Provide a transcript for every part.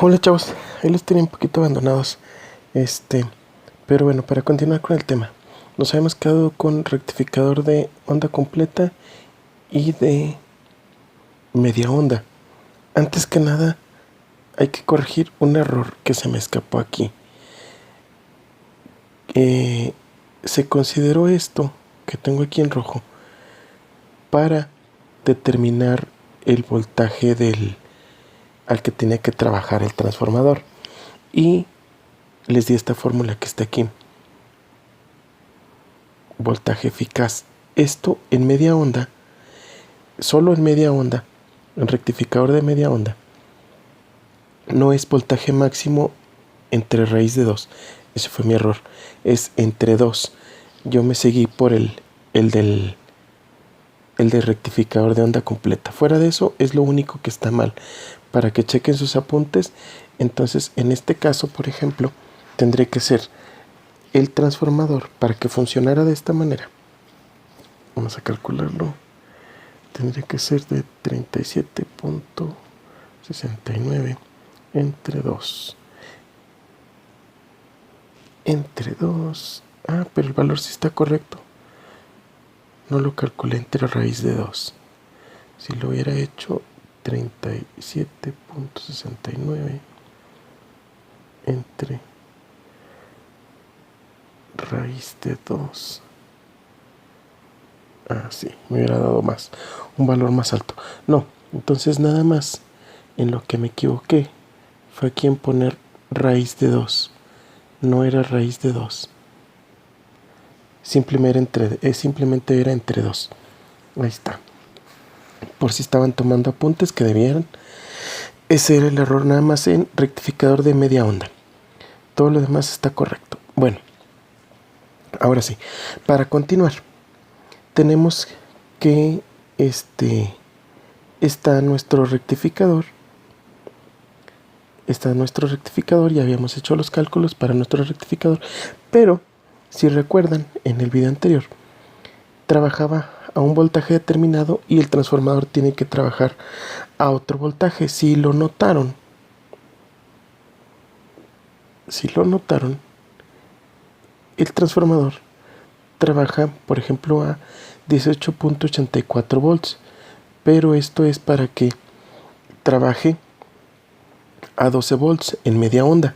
Hola chavos, ahí los tenía un poquito abandonados. Pero bueno, para continuar con el tema, nos habíamos quedado con rectificador de onda completa y de media onda. Antes que nada, hay que corregir un error que se me escapó aquí. Se consideró esto que tengo aquí en rojo para determinar el voltaje al que tenía que trabajar el transformador. Y les di esta fórmula que está aquí. Voltaje eficaz. Esto en media onda, solo en media onda, en rectificador de media onda, no es voltaje máximo entre raíz de 2. Ese fue mi error. Es entre 2. Yo me seguí por el del rectificador de onda completa. Fuera de eso es lo único que está mal. Para que chequen sus apuntes, entonces en este caso, por ejemplo, tendré que ser el transformador para que funcionara de esta manera. Vamos a calcularlo. Tendría que ser de 37.69 entre 2. Entre 2. Ah, pero el valor sí está correcto. No lo calculé entre raíz de 2. Si lo hubiera hecho 37.69 entre raíz de 2. Ah, sí, me hubiera dado más. Un valor más alto. No, entonces nada más en lo que me equivoqué fue aquí en poner raíz de 2. No era raíz de 2. Simplemente era entre 2. Ahí está. Por si estaban tomando apuntes, que debieran. Ese era el error nada más en rectificador de media onda. Todo lo demás está correcto. Bueno, ahora sí. Para continuar, tenemos que está nuestro rectificador. Ya habíamos hecho los cálculos para nuestro rectificador. Pero, si recuerdan, en el video anterior, trabajaba a un voltaje determinado y el transformador tiene que trabajar a otro voltaje. Si lo notaron, el transformador trabaja, por ejemplo, a 18.84 volts. Pero esto es para que trabaje a 12 volts en media onda.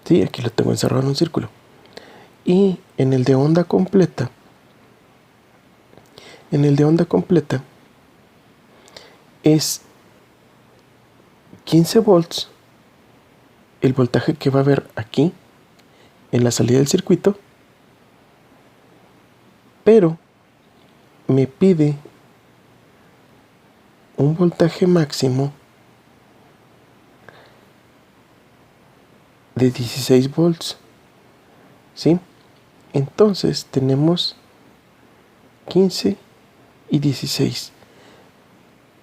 Sí, aquí lo tengo encerrado en un círculo. Y en el de onda completa, es 15 volts el voltaje que va a haber aquí en la salida del circuito, pero me pide un voltaje máximo de 16 volts. ¿Sí? Entonces tenemos 15 y 16.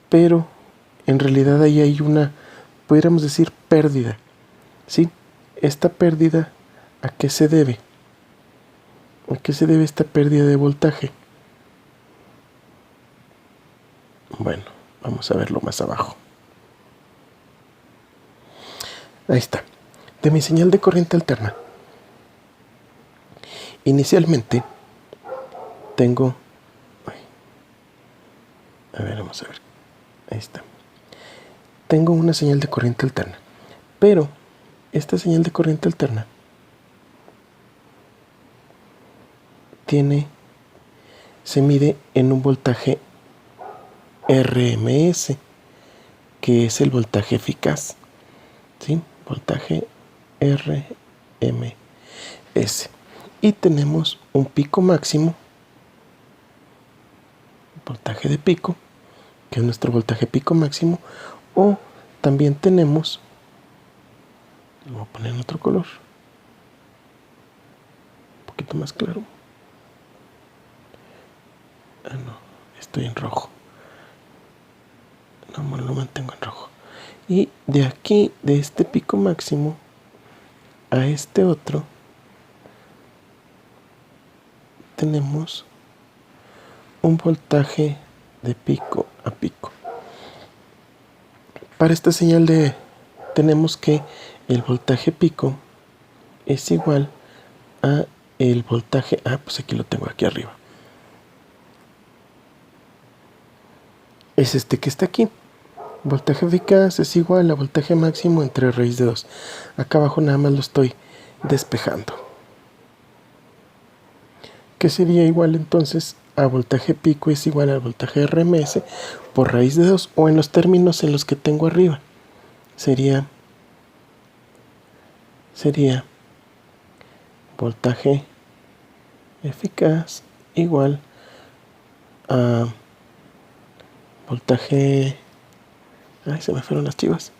Pero en realidad ahí hay una, podríamos decir, pérdida. ¿Sí? Esta pérdida, ¿a qué se debe? ¿A qué se debe esta pérdida de voltaje? Bueno, vamos a verlo más abajo. Ahí está. De mi señal de corriente alterna. Inicialmente tengo... A ver, vamos a ver. Ahí está. Tengo una señal de corriente alterna. Pero esta señal de corriente alterna se mide en un voltaje RMS, que es el voltaje eficaz. ¿Sí? Voltaje RMS. Y tenemos un pico máximo, voltaje de pico, que es nuestro voltaje pico máximo. O también tenemos, lo voy a poner en otro color, un poquito más claro. Ah, no, estoy en rojo. No, lo mantengo en rojo. Y de aquí, de este pico máximo a este otro, tenemos un voltaje de pico a pico. Para esta señal de tenemos que el voltaje pico es igual a el voltaje, pues aquí lo tengo aquí arriba. Es este que está aquí. Voltaje eficaz es igual a voltaje máximo entre raíz de 2. Acá abajo nada más lo estoy despejando. Que sería igual entonces a voltaje pico es igual al voltaje RMS por raíz de 2, o en los términos en los que tengo arriba. Sería voltaje eficaz igual a voltaje... Ay, se me fueron las chivas.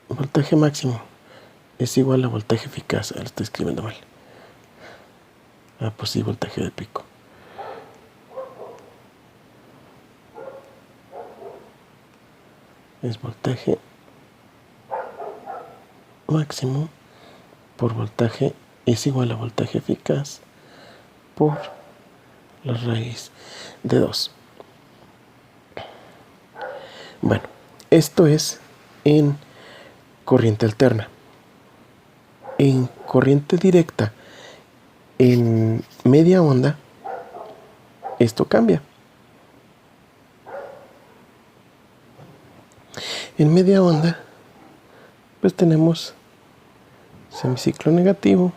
Voltaje máximo es igual a voltaje eficaz. Ahora estoy escribiendo mal. Pues sí, voltaje de pico. Es voltaje máximo por voltaje es igual a voltaje eficaz por la raíz de 2. Bueno, esto es en corriente alterna. En corriente directa, en media onda, esto cambia. En media onda, pues tenemos semiciclo negativo,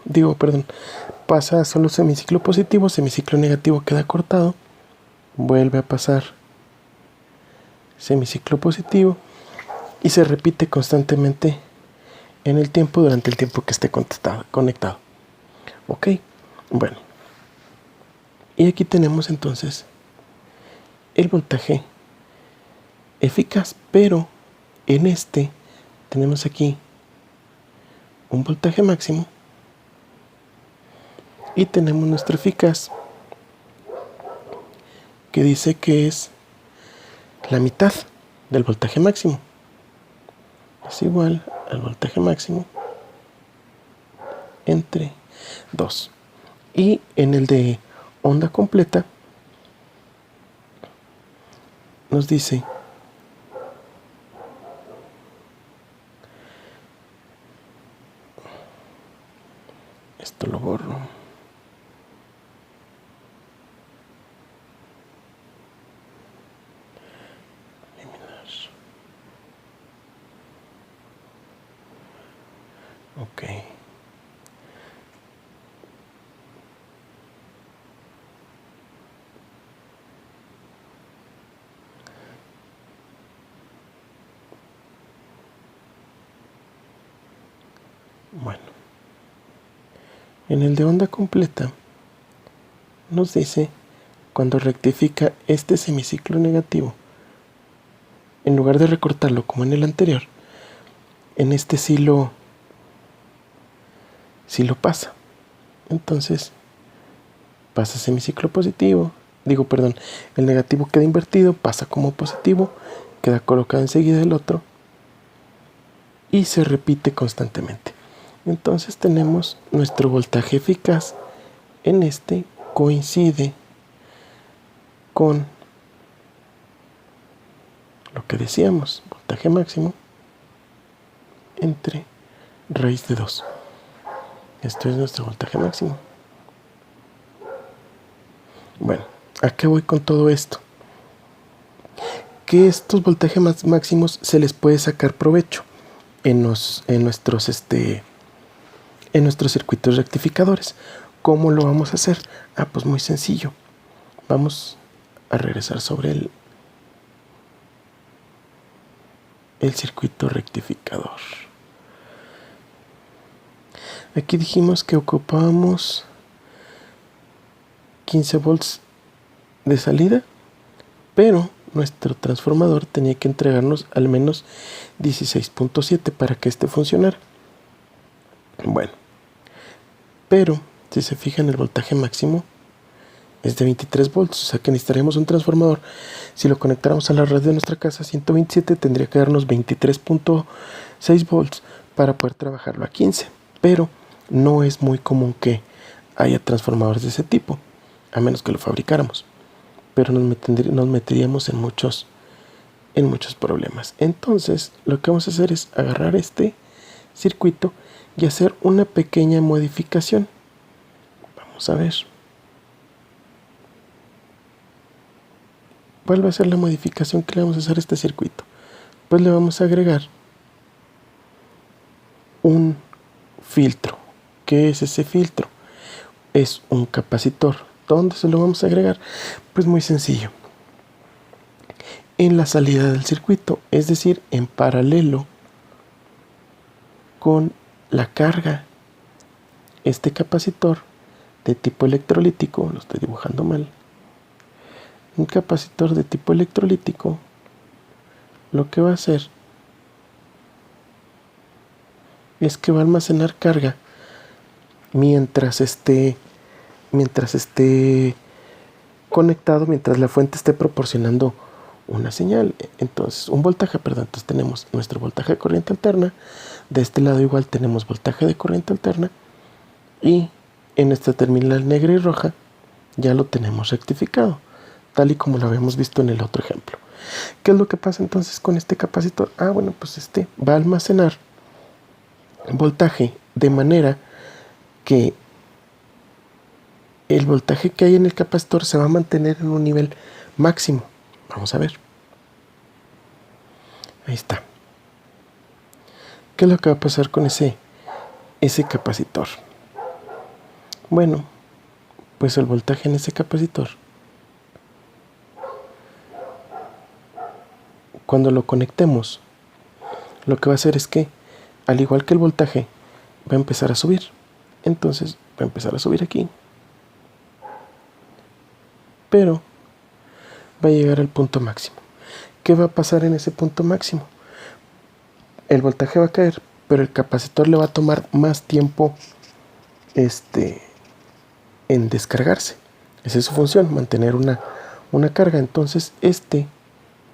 pasa solo semiciclo positivo, semiciclo negativo queda cortado, vuelve a pasar semiciclo positivo y se repite constantemente en el tiempo durante el tiempo que esté conectado. Ok, bueno. Y aquí tenemos entonces el voltaje eficaz, pero en este tenemos aquí un voltaje máximo y tenemos nuestro eficaz que dice que es la mitad del voltaje máximo. Es igual al voltaje máximo entre 2. Y en el de onda completa nos dice esto lo borro. Eliminar. Ok. Bueno, en el de onda completa nos dice cuando rectifica este semiciclo negativo, en lugar de recortarlo como en el anterior, en este sí lo pasa. Entonces pasa semiciclo positivo, el negativo queda invertido, pasa como positivo, queda colocado enseguida el otro y se repite constantemente. Entonces tenemos nuestro voltaje eficaz en este coincide con lo que decíamos, voltaje máximo entre raíz de 2. Esto es nuestro voltaje máximo. Bueno, ¿a qué voy con todo esto? Que estos voltajes máximos se les puede sacar provecho en nuestros circuitos rectificadores. ¿Cómo lo vamos a hacer? Pues muy sencillo. Vamos a regresar sobre el circuito rectificador. Aquí dijimos que ocupábamos 15 volts de salida, pero nuestro transformador tenía que entregarnos al menos 16.7 para que este funcionara. Bueno, pero si se fijan, el voltaje máximo es de 23 volts, o sea que necesitaríamos un transformador. Si lo conectáramos a la red de nuestra casa 127, tendría que darnos 23.6 volts para poder trabajarlo a 15. Pero no es muy común que haya transformadores de ese tipo, a menos que lo fabricáramos. Pero nos meteríamos en muchos en muchos problemas. Entonces, lo que vamos a hacer es agarrar este circuito y hacer una pequeña modificación. Vamos a ver. ¿Cuál va a ser la modificación que le vamos a hacer a este circuito? Pues le vamos a agregar un filtro. ¿Qué es ese filtro? Es un capacitor. ¿Dónde se lo vamos a agregar? Pues muy sencillo. En la salida del circuito, es decir, en paralelo con la carga. Este capacitor de tipo electrolítico, lo estoy dibujando mal, un capacitor de tipo electrolítico lo que va a hacer es que va a almacenar carga mientras esté conectado, mientras la fuente esté proporcionando una señal. Entonces, entonces tenemos nuestro voltaje de corriente alterna. De este lado igual tenemos voltaje de corriente alterna. Y en esta terminal negra y roja ya lo tenemos rectificado, tal y como lo habíamos visto en el otro ejemplo. ¿Qué es lo que pasa entonces con este capacitor? Bueno, pues va a almacenar voltaje de manera que el voltaje que hay en el capacitor se va a mantener en un nivel máximo. Vamos a ver. Ahí está. ¿Qué es lo que va a pasar con ese capacitor? Bueno, pues el voltaje en ese capacitor, cuando lo conectemos, lo que va a hacer es que, al igual que el voltaje, va a empezar a subir. Entonces va a empezar a subir aquí, pero va a llegar al punto máximo. ¿Qué va a pasar en ese punto máximo? El voltaje va a caer, pero el capacitor le va a tomar más tiempo en descargarse. Esa es su función, mantener una carga. Entonces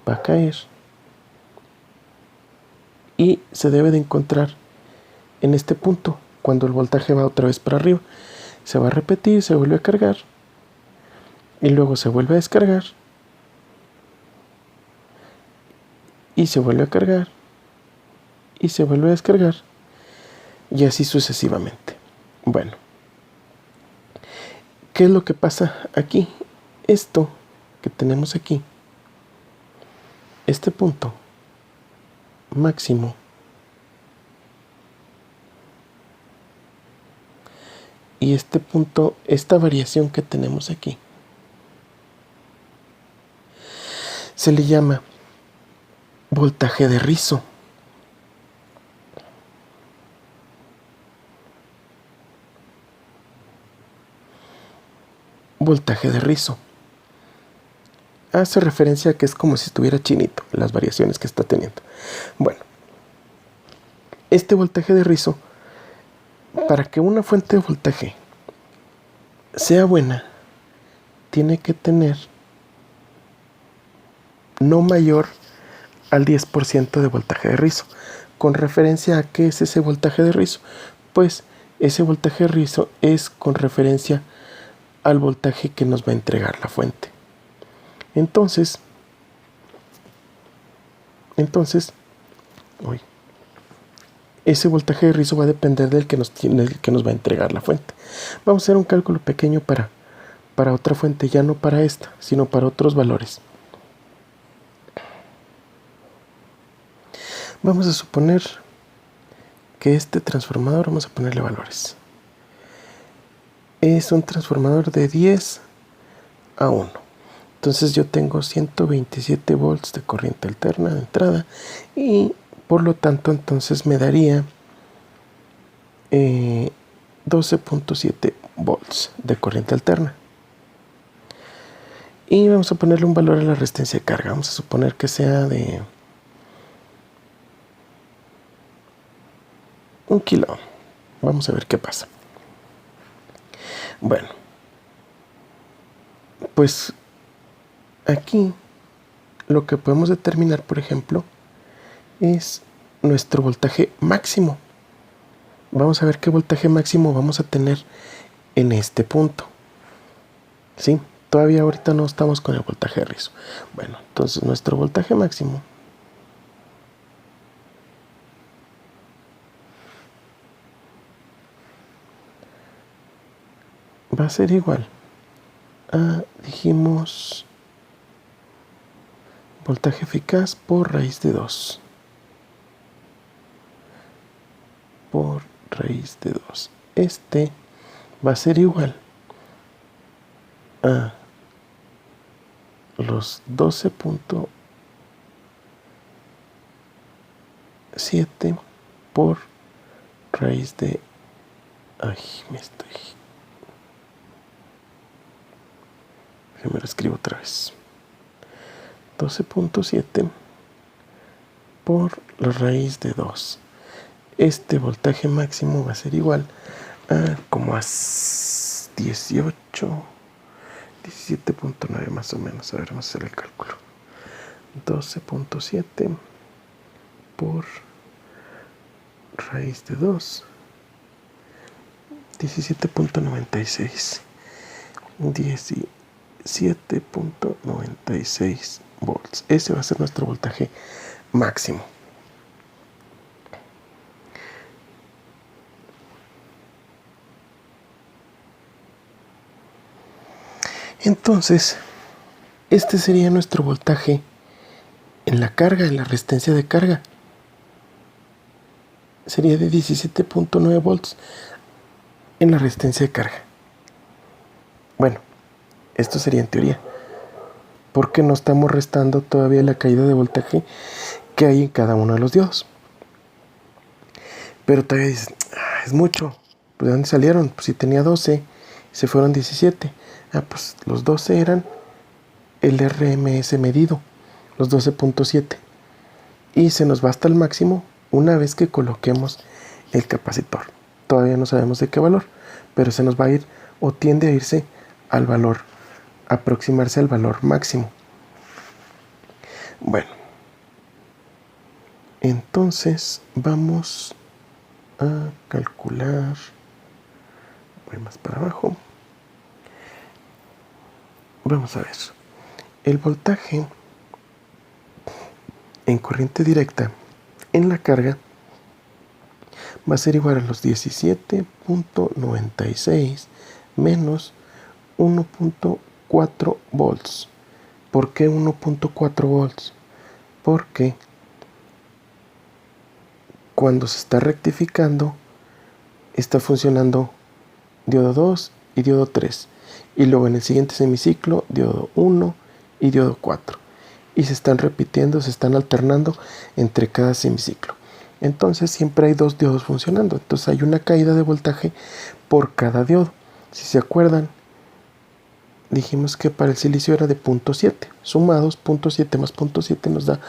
va a caer y se debe de encontrar en este punto. Cuando el voltaje va otra vez para arriba, se va a repetir, se vuelve a cargar y luego se vuelve a descargar y se vuelve a cargar y se vuelve a descargar, y así sucesivamente. Bueno, ¿qué es lo que pasa aquí? Esto que tenemos aquí, este punto máximo, y este punto, esta variación que tenemos aquí, se le llama voltaje de rizo. Voltaje de rizo hace referencia a que es como si estuviera chinito, las variaciones que está teniendo. Bueno, este voltaje de rizo, para que una fuente de voltaje sea buena, tiene que tener no mayor al 10% de voltaje de rizo. ¿Con referencia a qué es ese voltaje de rizo? Pues ese voltaje de rizo es con referencia al voltaje que nos va a entregar la fuente. Entonces, ese voltaje de rizo va a depender del que nos va a entregar la fuente. Vamos a hacer un cálculo pequeño para otra fuente, ya no para esta, sino para otros valores. Vamos a suponer que este transformador, vamos a ponerle valores. Es un transformador de 10 a 1. Entonces yo tengo 127 volts de corriente alterna de entrada y por lo tanto entonces me daría 12.7 volts de corriente alterna. Y vamos a ponerle un valor a la resistencia de carga. Vamos a suponer que sea de 1 kilo. Vamos a ver qué pasa. Bueno, pues aquí lo que podemos determinar, por ejemplo, es nuestro voltaje máximo. Vamos a ver qué voltaje máximo vamos a tener en este punto. ¿Sí? Todavía ahorita no estamos con el voltaje de rizo. Bueno, entonces nuestro voltaje máximo va a ser igual a, dijimos, voltaje eficaz por raíz de 2. Por raíz de 2. Este va a ser igual a los 12.7 por raíz de... Ay, me lo escribo otra vez. 12.7 por la raíz de 2. Este voltaje máximo va a ser igual a como a 17.9 más o menos. A ver, vamos a hacer el cálculo. 12.7 por raíz de 2. 17.96. 17.96 volts. Ese va a ser nuestro voltaje máximo. Entonces, este sería nuestro voltaje en la carga, en la resistencia de carga. Sería de 17.9 volts en la resistencia de carga. Bueno, esto sería en teoría, porque no estamos restando todavía la caída de voltaje que hay en cada uno de los diodos. Pero todavía dices, es mucho. Pues ¿de dónde salieron? Pues si tenía 12, se fueron 17. Pues los 12 eran el RMS medido, los 12.7. Y se nos va hasta el máximo una vez que coloquemos el capacitor. Todavía no sabemos de qué valor, pero se nos va a ir o tiende a irse al valor, aproximarse al valor máximo. Bueno, entonces vamos a calcular. Voy más para abajo. Vamos a ver. El voltaje en corriente directa en la carga va a ser igual a los 17.96 menos 1.4 volts. ¿Por qué 1.4 volts? Porque cuando se está rectificando está funcionando diodo 2 y diodo 3. Y luego en el siguiente semiciclo, diodo 1 y diodo 4. Y se están repitiendo, se están alternando entre cada semiciclo. Entonces siempre hay dos diodos funcionando. Entonces hay una caída de voltaje por cada diodo. Si se acuerdan, dijimos que para el silicio era de 0.7. Sumados, 0.7 más 0.7 nos da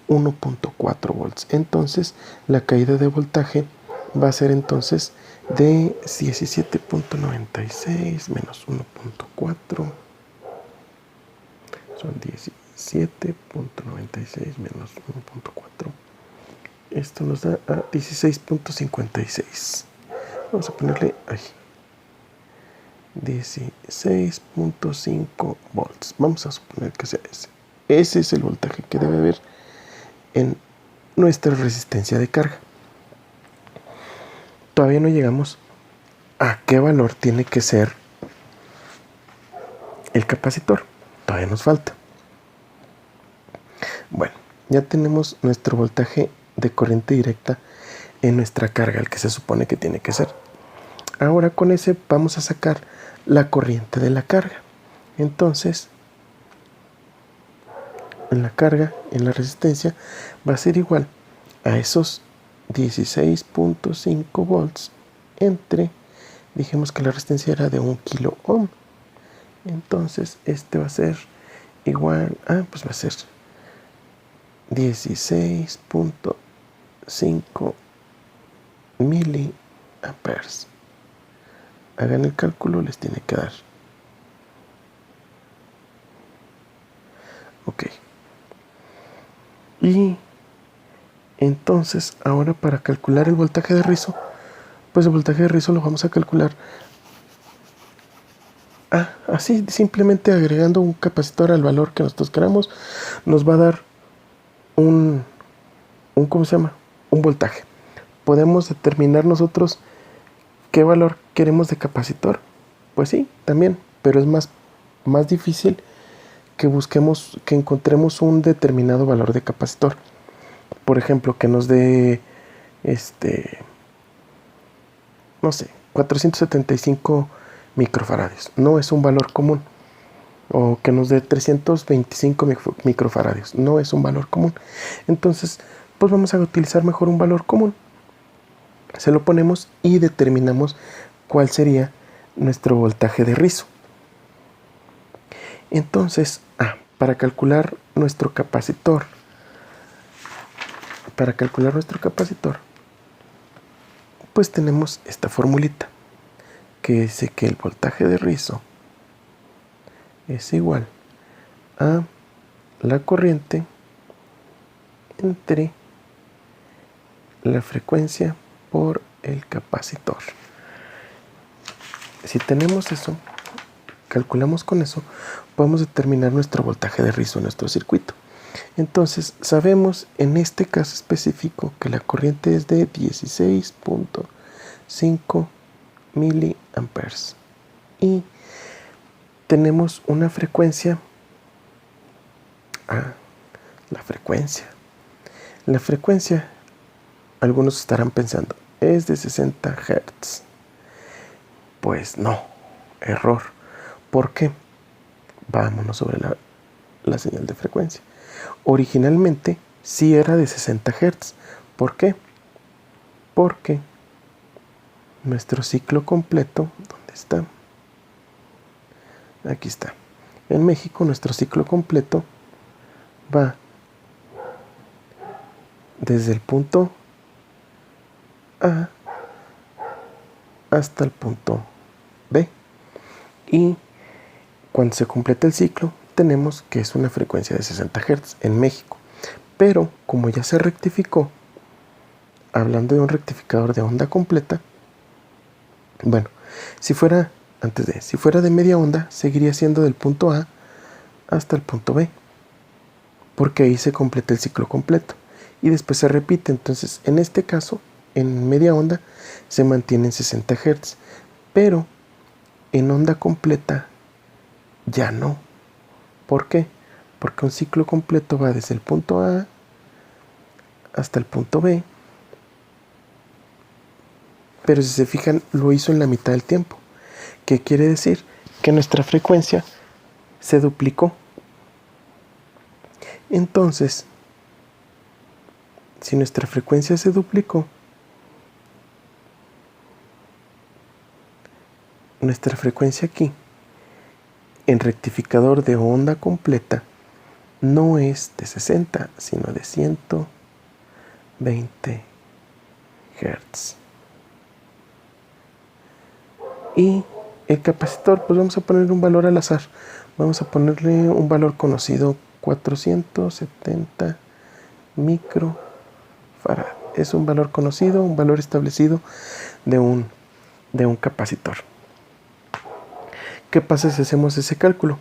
1.4 volts. Entonces la caída de voltaje va a ser entonces de 17.96 menos 1.4. Son 17.96 menos 1.4. Esto nos da a 16.56. Vamos a ponerle ahí. 16.5 volts. Vamos a suponer que sea ese. Ese es el voltaje que debe haber en nuestra resistencia de carga. Todavía no llegamos a qué valor tiene que ser el capacitor. Todavía nos falta. Bueno, ya tenemos nuestro voltaje de corriente directa en nuestra carga, el que se supone que tiene que ser. Ahora con ese vamos a sacar la corriente de la carga. Entonces, en la carga, en la resistencia, va a ser igual a esos 16.5 volts entre, dijimos que la resistencia era de 1 kilo ohm. Entonces, este va a ser igual a, pues va a ser 16.5 miliamperes. Hagan el cálculo, les tiene que dar. Ok. Y entonces, ahora para calcular el voltaje de rizo, pues el voltaje de rizo lo vamos a calcular. así simplemente agregando un capacitor al valor que nosotros queramos, nos va a dar ¿cómo se llama? Un voltaje. Podemos determinar nosotros qué valor queremos de capacitor. Pues sí, también, pero es más difícil que encontremos un determinado valor de capacitor. Por ejemplo, que nos dé, no sé, 475 microfaradios. No es un valor común. O que nos dé 325 microfaradios. No es un valor común. Entonces, pues vamos a utilizar mejor un valor común. Se lo ponemos y determinamos cuál sería nuestro voltaje de rizo. Entonces, para calcular nuestro capacitor, pues tenemos esta formulita que dice que el voltaje de rizo es igual a la corriente entre la frecuencia por el capacitor. Si tenemos eso, calculamos con eso, podemos determinar nuestro voltaje de rizo en nuestro circuito. Entonces, sabemos en este caso específico que la corriente es de 16.5 miliamperes y tenemos una frecuencia. La frecuencia, algunos estarán pensando, es de 60 Hz. Pues no, error. ¿Por qué? Vámonos sobre la señal de frecuencia. Originalmente sí era de 60 Hz. ¿Por qué? Porque nuestro ciclo completo, ¿dónde está? Aquí está. En México nuestro ciclo completo va desde el punto A hasta el punto B. Y cuando se completa el ciclo, tenemos que es una frecuencia de 60 Hz en México. Pero como ya se rectificó, hablando de un rectificador de onda completa, bueno, si fuera de media onda, seguiría siendo del punto A hasta el punto B, porque ahí se completa el ciclo completo y después se repite. Entonces, en este caso, en media onda se mantiene en 60 Hz, pero en onda completa ya no. ¿Por qué? Porque un ciclo completo va desde el punto A hasta el punto B, pero si se fijan, lo hizo en la mitad del tiempo. ¿Qué quiere decir? Que nuestra frecuencia se duplicó. Entonces, si nuestra frecuencia se duplicó, nuestra frecuencia aquí, en rectificador de onda completa, no es de 60, sino de 120 Hz. Y el capacitor, pues vamos a poner un valor al azar. Vamos a ponerle un valor conocido, 470 microfarad. Es un valor conocido, un valor establecido de un capacitor. ¿Qué pasa si hacemos ese cálculo?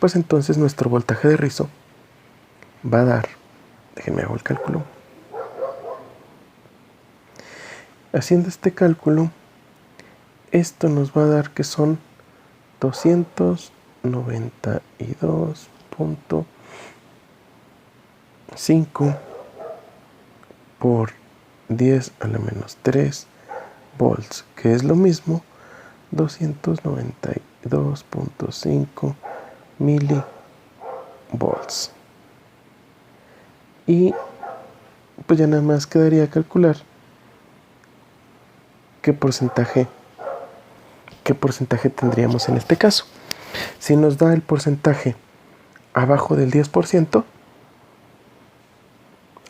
Pues entonces nuestro voltaje de rizo va a dar, déjenme hago el cálculo. Haciendo este cálculo, esto nos va a dar que son 292.5 por 10 a la menos 3 volts, que es lo mismo 292.5 milivolts. Y pues ya nada más quedaría calcular qué porcentaje tendríamos en este caso. Si nos da el porcentaje abajo del 10%,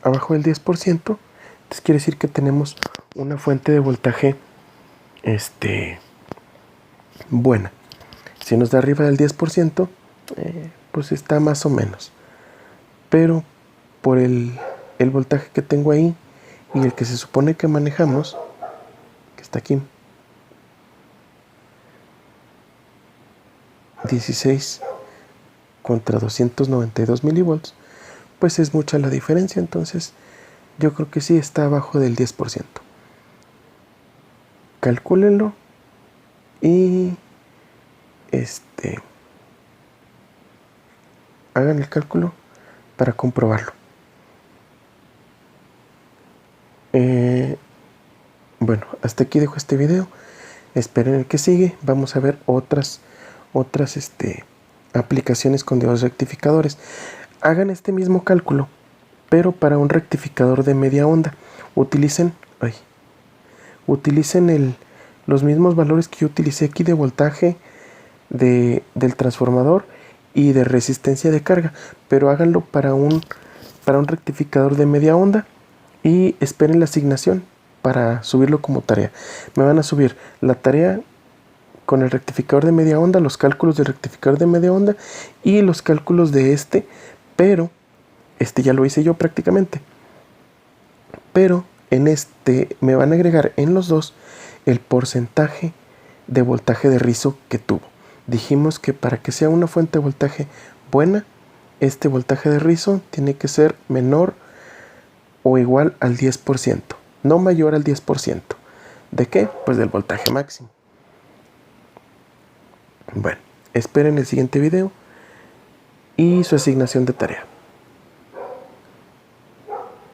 entonces quiere decir que tenemos una fuente de voltaje buena. Si nos da arriba del 10%, pues está más o menos. Pero por el voltaje que tengo ahí y el que se supone que manejamos, que está aquí, 16 contra 292 milivolts, pues es mucha la diferencia. Entonces yo creo que sí está abajo del 10%. Calcúlenlo y hagan el cálculo para comprobarlo. Bueno, hasta aquí dejo este video. Esperen el que sigue. Vamos a ver otras aplicaciones con diodos rectificadores. Hagan este mismo cálculo, pero para un rectificador de media onda. Utilicen los mismos valores que yo utilicé aquí de voltaje del transformador y de resistencia de carga, pero háganlo para un rectificador de media onda y esperen la asignación para subirlo como tarea. Me van a subir la tarea con el rectificador de media onda, los cálculos del rectificador de media onda y los cálculos de pero ya lo hice yo prácticamente. Pero en me van a agregar en los dos el porcentaje de voltaje de rizo que tuvo. Dijimos que para que sea una fuente de voltaje buena, este voltaje de rizo tiene que ser menor o igual al 10%, no mayor al 10%. ¿De qué? Pues del voltaje máximo. Bueno, esperen el siguiente video y su asignación de tarea.